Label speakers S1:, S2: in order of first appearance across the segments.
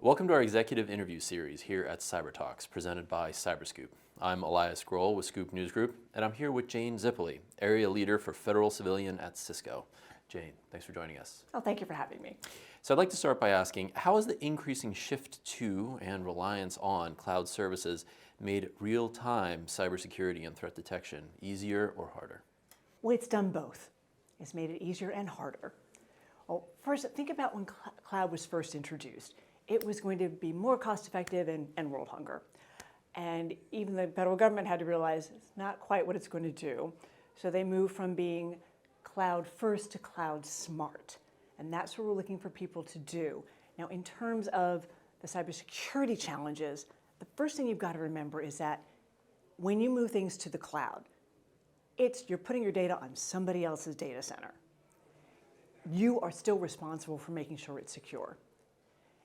S1: Welcome to our executive interview series here at CyberTalks, presented by Cyberscoop. I'm Elias Grohl with Scoop News Group, and I'm here with Jane Zipoli, Area Leader for Federal Civilian at Cisco. Jane, thanks for joining us.
S2: Oh, thank you for having me.
S1: So I'd like to start by asking, how has the increasing shift to and reliance on cloud services made real-time cybersecurity and threat detection easier or harder?
S2: Well, it's done both. It's made it easier and harder. Well, first, think about when cloud was first introduced. It was going to be more cost-effective and world hunger. And even the federal government had to realize it's not quite what it's going to do. So they moved from being cloud first to cloud smart. And that's what we're looking for people to do. Now, in terms of the cybersecurity challenges, the first thing you've got to remember is that when you move things to the cloud, you're putting your data on somebody else's data center. You are still responsible for making sure it's secure.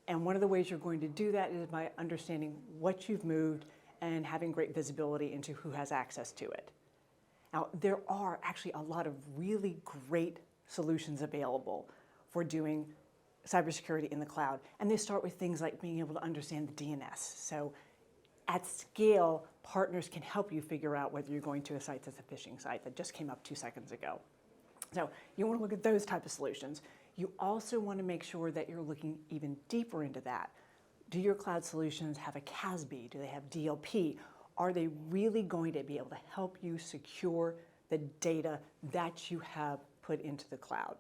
S2: And one of the ways you're going to do that is by understanding what you've moved and having great visibility into who has access to it. Now, there are actually a lot of really great solutions available for doing cybersecurity in the cloud. And they start with things like being able to understand the DNS. So at scale, partners can help you figure out whether you're going to a site that's a phishing site that just came up 2 seconds ago. So you want to look at those type of solutions. You also want to make sure that you're looking even deeper into that. Do your cloud solutions have a CASB? Do they have DLP? Are they really going to be able to help you secure the data that you have put into the cloud?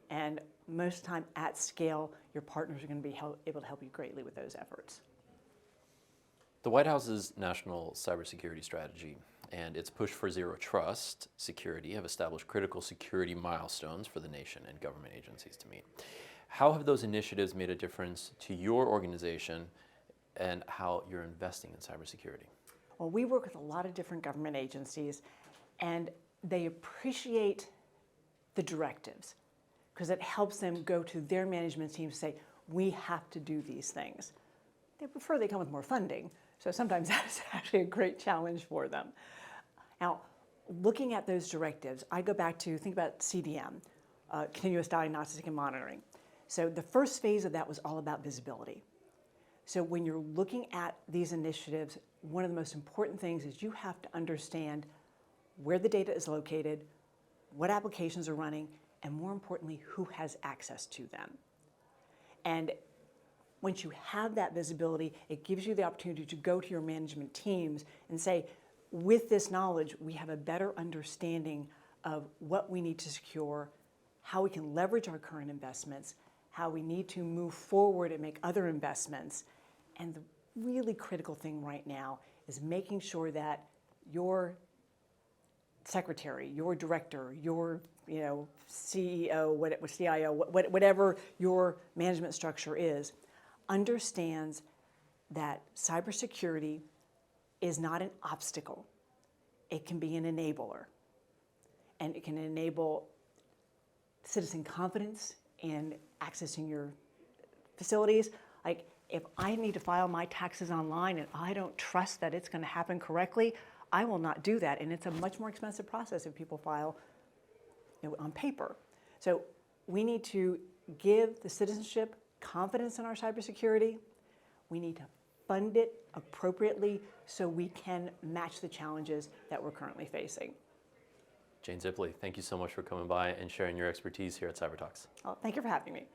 S2: And most of the time at scale, your partners are going to be able to help you greatly with those efforts.
S1: The White House's National Cybersecurity Strategy and its push for zero trust security have established critical security milestones for the nation and government agencies to meet. How have those initiatives made a difference to your organization and how you're investing in cybersecurity?
S2: Well, we work with a lot of different government agencies, and they appreciate the directives because it helps them go to their management team and say, we have to do these things. They prefer they come with more funding, so sometimes that's actually a great challenge for them. Now, looking at those directives, I go back to think about CDM, continuous diagnostic and monitoring. So the first phase of that was all about visibility. So when you're looking at these initiatives, one of the most important things is you have to understand where the data is located, what applications are running, and more importantly, who has access to them. And once you have that visibility, it gives you the opportunity to go to your management teams and say, with this knowledge, we have a better understanding of what we need to secure, how we can leverage our current investments, how we need to move forward and make other investments. And the really critical thing right now is making sure that your secretary, your director, your CEO, CIO, whatever your management structure is, understands that cybersecurity is not an obstacle. It can be an enabler. And it can enable citizen confidence in accessing your facilities. Like, if I need to file my taxes online and I don't trust that it's going to happen correctly, I will not do that. And it's a much more expensive process if people file on paper. So we need to give the citizenship confidence in our cybersecurity. We need to fund it appropriately so we can match the challenges that we're currently facing.
S1: Jane Zipoli, thank you so much for coming by and sharing your expertise here at CyberTalks.
S2: Well, thank you for having me.